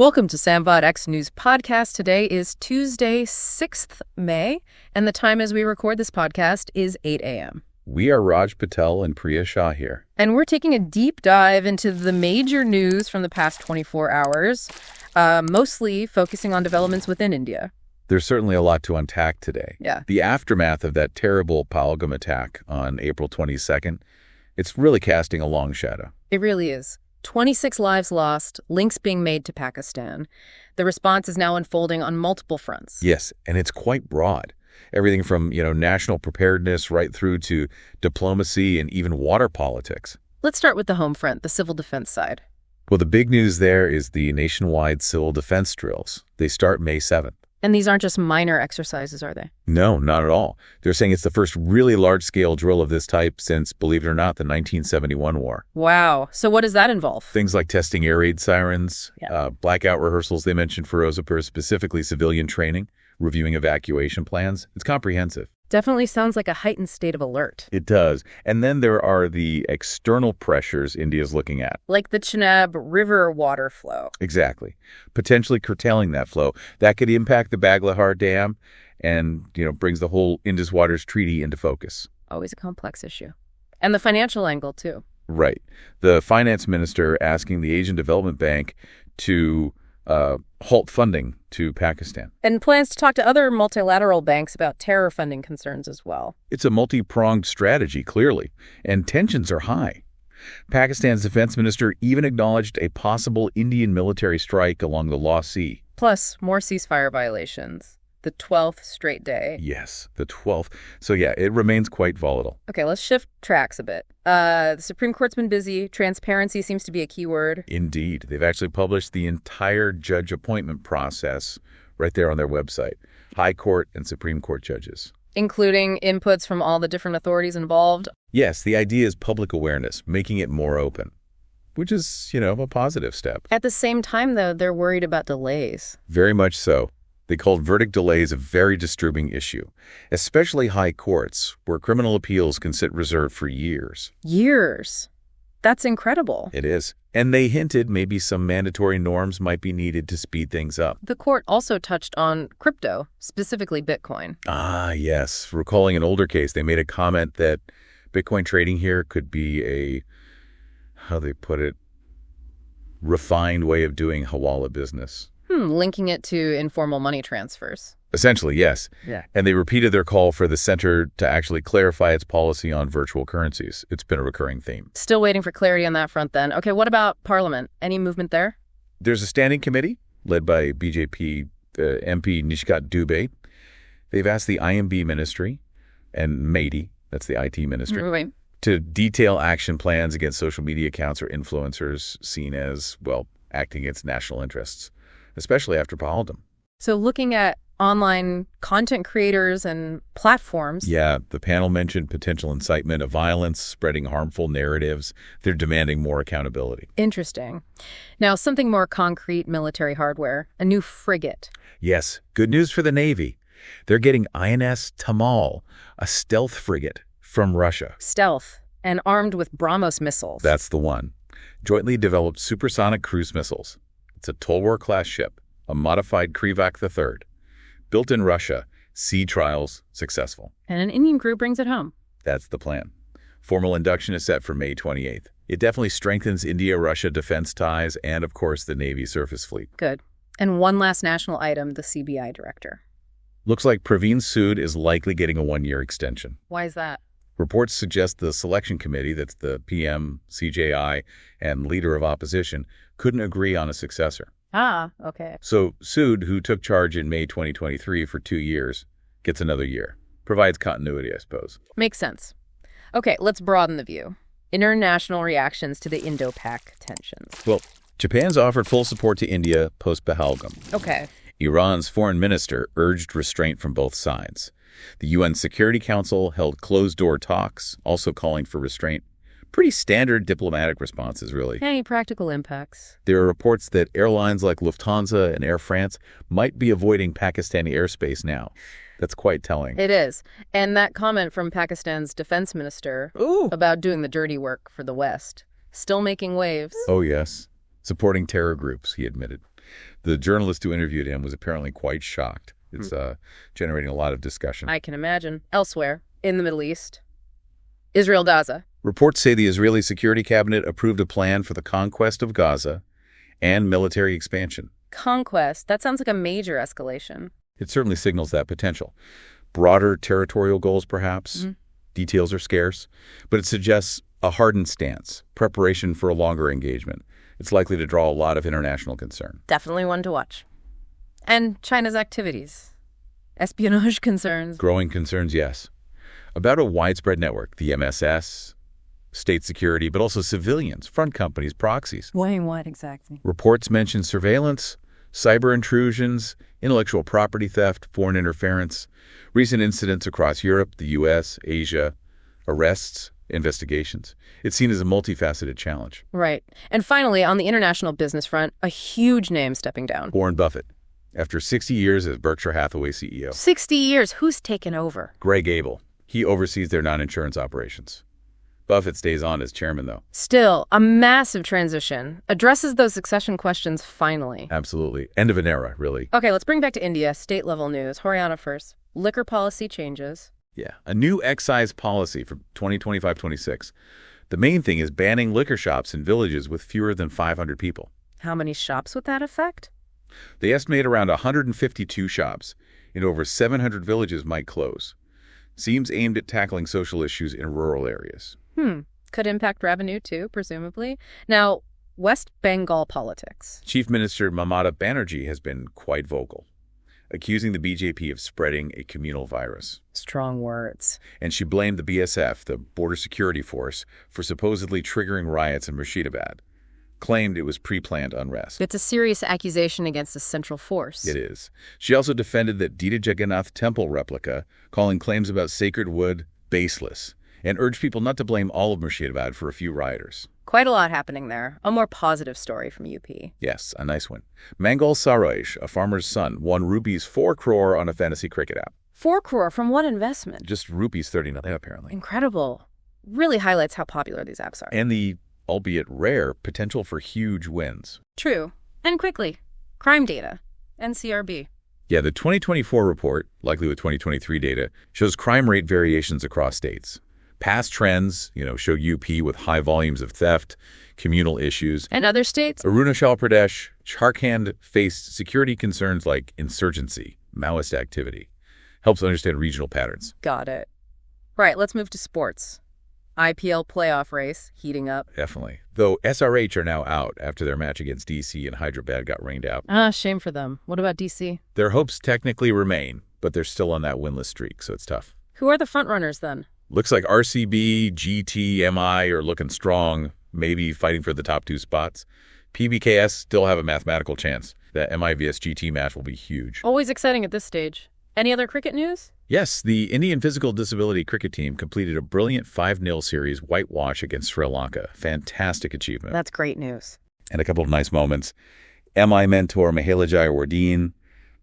Welcome to Samvad X News Podcast. Today is Tuesday, 6th May, and the time as we record this podcast is 8 a.m. We are Raj Patel and Priya Shah here. And we're taking a deep dive into the major news from the past 24 hours, mostly focusing on developments within India. There's certainly a lot to unpack today. Yeah. The aftermath of that terrible Pahalgam attack on April 22nd, it's really casting a long shadow. It really is. 26 lives lost, links being made to Pakistan. The response is now unfolding on multiple fronts. Yes, and it's quite broad. Everything from, national preparedness right through to diplomacy and even water politics. Let's start with the home front, the civil defense side. Well, the big news there is the nationwide civil defense drills. They start May 7th. And these aren't just minor exercises, are they? No, not at all. They're saying it's the first really large-scale drill of this type since, believe it or not, the 1971 war. Wow. So what does that involve? Things like testing air raid sirens, blackout rehearsals they mentioned for Firozpur, specifically civilian training, reviewing evacuation plans. It's comprehensive. Definitely sounds like a heightened state of alert. It does. And then there are the external pressures India's looking at. Like the Chenab River water flow. Exactly. Potentially curtailing that flow. That could impact the Baglahar Dam and, brings the whole Indus Waters Treaty into focus. Always a complex issue. And the financial angle, too. Right. The finance minister asking the Asian Development Bank to halt funding to Pakistan. And plans to talk to other multilateral banks about terror funding concerns as well. It's a multi-pronged strategy, clearly, and tensions are high. Pakistan's defense minister even acknowledged a possible Indian military strike along the Law Sea. Plus, more ceasefire violations. The 12th straight day. Yes, the 12th. So yeah, it remains quite volatile. Okay, let's shift tracks a bit. The Supreme Court's been busy. Transparency seems to be a key word. Indeed. They've actually published the entire judge appointment process right there on their website. High Court and Supreme Court judges. Including inputs from all the different authorities involved? Yes, the idea is public awareness, making it more open, which is, a positive step. At the same time, though, they're worried about delays. Very much so. They called verdict delays a very disturbing issue, especially high courts, where criminal appeals can sit reserved for years. Years? That's incredible. It is. And they hinted maybe some mandatory norms might be needed to speed things up. The court also touched on crypto, specifically Bitcoin. Ah, yes. Recalling an older case, they made a comment that Bitcoin trading here could be a, how they put it, refined way of doing Hawala business. Linking it to informal money transfers. Essentially, yes. Yeah. And they repeated their call for the center to actually clarify its policy on virtual currencies. It's been a recurring theme. Still waiting for clarity on that front then. Okay, what about Parliament? Any movement there? There's a standing committee led by BJP MP Nishkat Dubey. They've asked the IMB ministry and MeitY, that's the IT ministry, to detail action plans against social media accounts or influencers seen as, acting against national interests, especially after Pahalgam. So looking at online content creators and platforms. Yeah, the panel mentioned potential incitement of violence, spreading harmful narratives. They're demanding more accountability. Interesting. Now, something more concrete, military hardware, a new frigate. Yes, good news for the Navy. They're getting INS Tamal, a stealth frigate from Russia. Stealth, and armed with BrahMos missiles. That's the one. Jointly developed supersonic cruise missiles. It's a Tolwar-class ship, a modified Krivak III. Built in Russia, sea trials successful. And an Indian crew brings it home. That's the plan. Formal induction is set for May 28th. It definitely strengthens India-Russia defense ties and, of course, the Navy surface fleet. Good. And one last national item, the CBI director. Looks like Praveen Sood is likely getting a one-year extension. Why is that? Reports suggest the selection committee, that's the PM, CJI, and leader of opposition, couldn't agree on a successor. Ah, okay. So Sood, who took charge in May 2023 for 2 years, gets another year. Provides continuity, I suppose. Makes sense. Okay, let's broaden the view. International reactions to the Indo-Pak tensions. Well, Japan's offered full support to India post-Pahalgam. Okay. Iran's foreign minister urged restraint from both sides. The UN Security Council held closed-door talks, also calling for restraint. Pretty standard diplomatic responses, really. Any practical impacts? There are reports that airlines like Lufthansa and Air France might be avoiding Pakistani airspace now. That's quite telling. It is. And that comment from Pakistan's defense minister about doing the dirty work for the West, still making waves. Oh, yes. Supporting terror groups, he admitted. The journalist who interviewed him was apparently quite shocked. It's generating a lot of discussion. I can imagine. Elsewhere, in the Middle East, Israel, Gaza. Reports say the Israeli Security Cabinet approved a plan for the conquest of Gaza and military expansion. Conquest? That sounds like a major escalation. It certainly signals that potential. Broader territorial goals, perhaps. Details are scarce, but it suggests a hardened stance, preparation for a longer engagement. It's likely to draw a lot of international concern. Definitely one to watch. And China's activities. Espionage concerns. Growing concerns, yes. About a widespread network, the MSS, state security, but also civilians, front companies, proxies. Weighing what exactly? Reports mention surveillance, cyber intrusions, intellectual property theft, foreign interference, recent incidents across Europe, the U.S., Asia, arrests, investigations. It's seen as a multifaceted challenge. Right. And finally, on the international business front, a huge name stepping down. Warren Buffett. After 60 years as Berkshire Hathaway CEO. 60 years? Who's taken over? Greg Abel. He oversees their non-insurance operations. Buffett stays on as chairman, though. Still, a massive transition. Addresses those succession questions finally. Absolutely. End of an era, really. Okay, let's bring back to India. State-level news. Haryana first. Liquor policy changes. Yeah. A new excise policy for 2025-26. The main thing is banning liquor shops in villages with fewer than 500 people. How many shops with that effect? They estimate around 152 shops in over 700 villages might close. Seems aimed at tackling social issues in rural areas. Could impact revenue, too, presumably. Now, West Bengal politics. Chief Minister Mamata Banerjee has been quite vocal, accusing the BJP of spreading a communal virus. Strong words. And she blamed the BSF, the Border Security Force, for supposedly triggering riots in Murshidabad. Claimed it was pre-planned unrest. It's a serious accusation against the central force. It is. She also defended that Dita Jagannath temple replica, calling claims about sacred wood baseless, and urged people not to blame all of Murshidabad for a few rioters. Quite a lot happening there. A more positive story from UP. Yes, a nice one. Mangal Saroj, a farmer's son, won rupees 4 crore on a fantasy cricket app. 4 crore from what investment? Just rupees 39, apparently. Incredible. Really highlights how popular these apps are. And the, albeit rare, potential for huge wins. True. And quickly. Crime data. NCRB. Yeah, the 2024 report, likely with 2023 data, shows crime rate variations across states. Past trends, show UP with high volumes of theft, communal issues. And other states? Arunachal Pradesh, Jharkhand faced security concerns like insurgency, Maoist activity. Helps understand regional patterns. Got it. Right, let's move to sports. IPL playoff race heating up. Definitely. Though SRH are now out after their match against DC and Hyderabad got rained out. Shame for them. What about DC? Their hopes technically remain, but they're still on that winless streak, so it's tough. Who are the frontrunners then? Looks like RCB, GT, MI are looking strong, maybe fighting for the top 2 spots. PBKS still have a mathematical chance. That MI vs GT match will be huge. Always exciting at this stage. Any other cricket news? Yes, the Indian physical disability cricket team completed a brilliant 5-0 series whitewash against Sri Lanka. Fantastic achievement. That's great news. And a couple of nice moments. MI mentor Mahela Jayawardene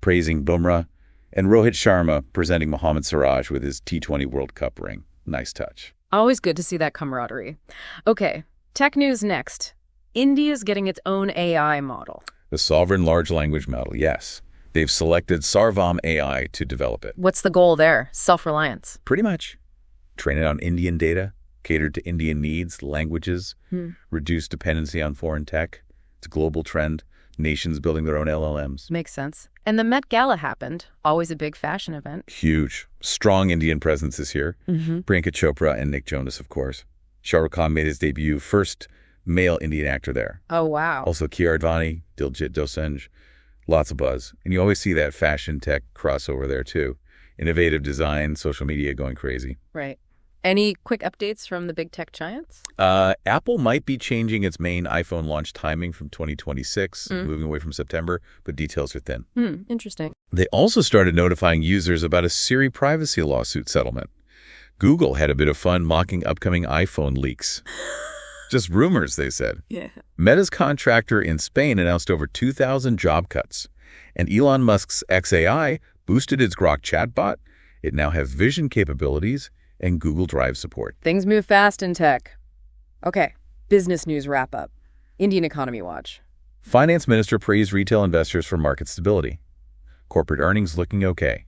praising Bumrah, and Rohit Sharma presenting Mohammad Siraj with his T20 World Cup ring. Nice touch. Always good to see that camaraderie. Okay, tech news next. India's getting its own AI model. The Sovereign Large Language Model, yes. They've selected Sarvam AI to develop it. What's the goal there? Self-reliance? Pretty much. Train it on Indian data, catered to Indian needs, languages, reduce dependency on foreign tech. It's a global trend. Nations building their own LLMs. Makes sense. And the Met Gala happened. Always a big fashion event. Huge. Strong Indian presence this year. Priyanka Chopra and Nick Jonas, of course. Shah Rukh Khan made his debut, first male Indian actor there. Oh, wow. Also Kiara Advani, Diljit Dosanjh. Lots of buzz. And you always see that fashion tech crossover there, too. Innovative design, social media going crazy. Right. Any quick updates from the big tech giants? Apple might be changing its main iPhone launch timing from 2026, moving away from September, but details are thin. Interesting. They also started notifying users about a Siri privacy lawsuit settlement. Google had a bit of fun mocking upcoming iPhone leaks. Just rumors, they said. Yeah. Meta's contractor in Spain announced over 2,000 job cuts. And Elon Musk's xAI boosted its Grok chatbot. It now has vision capabilities and Google Drive support. Things move fast in tech. Okay, business news wrap-up. Indian Economy Watch. Finance Minister praised retail investors for market stability. Corporate earnings looking okay.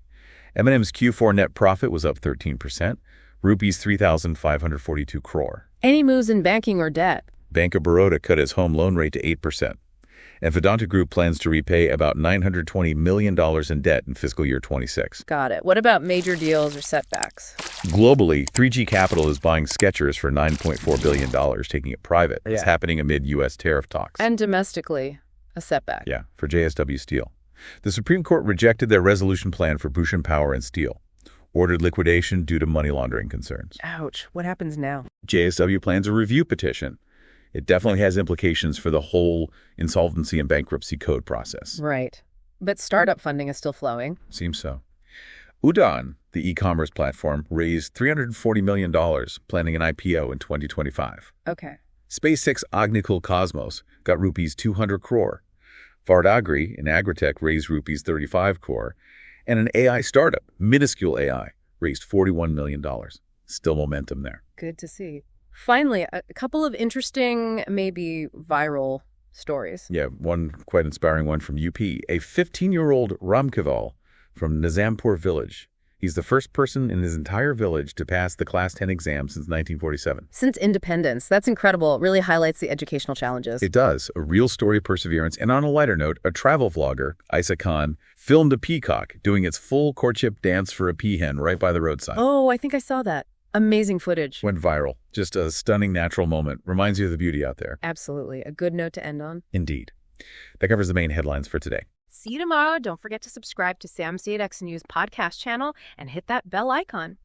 M&M's Q4 net profit was up 13%, rupees 3,542 crore. Any moves in banking or debt? Bank of Baroda cut its home loan rate to 8%. And Vedanta Group plans to repay about $920 million in debt in fiscal year 26. Got it. What about major deals or setbacks? Globally, 3G Capital is buying Skechers for $9.4 billion, taking it private. It's happening amid U.S. tariff talks. And domestically, a setback. Yeah, for JSW Steel. The Supreme Court rejected their resolution plan for Bhushan Power and Steel, ordered liquidation due to money laundering concerns. Ouch. What happens now? JSW plans a review petition. It definitely has implications for the whole insolvency and bankruptcy code process. Right. But startup funding is still flowing. Seems so. Udaan, the e-commerce platform, raised $340 million, planning an IPO in 2025. Okay. SpaceX Agnikul Cosmos got rupees 200 crore. Vardagri, in agritech, raised rupees 35 crore. And an AI startup, Minuscule AI, raised $41 million. Still momentum there. Good to see. Finally, a couple of interesting, maybe viral stories. Yeah, one quite inspiring one from UP. A 15-year-old Ramkeval from Nizampur village. He's the first person in his entire village to pass the Class 10 exam since 1947. Since independence. That's incredible. It really highlights the educational challenges. It does. A real story of perseverance. And on a lighter note, a travel vlogger, Isa Khan, filmed a peacock doing its full courtship dance for a peahen right by the roadside. Oh, I think I saw that. Amazing footage. Went viral. Just a stunning natural moment. Reminds you of the beauty out there. Absolutely. A good note to end on. Indeed. That covers the main headlines for today. See you tomorrow. Don't forget to subscribe to Sam CX News podcast channel and hit that bell icon.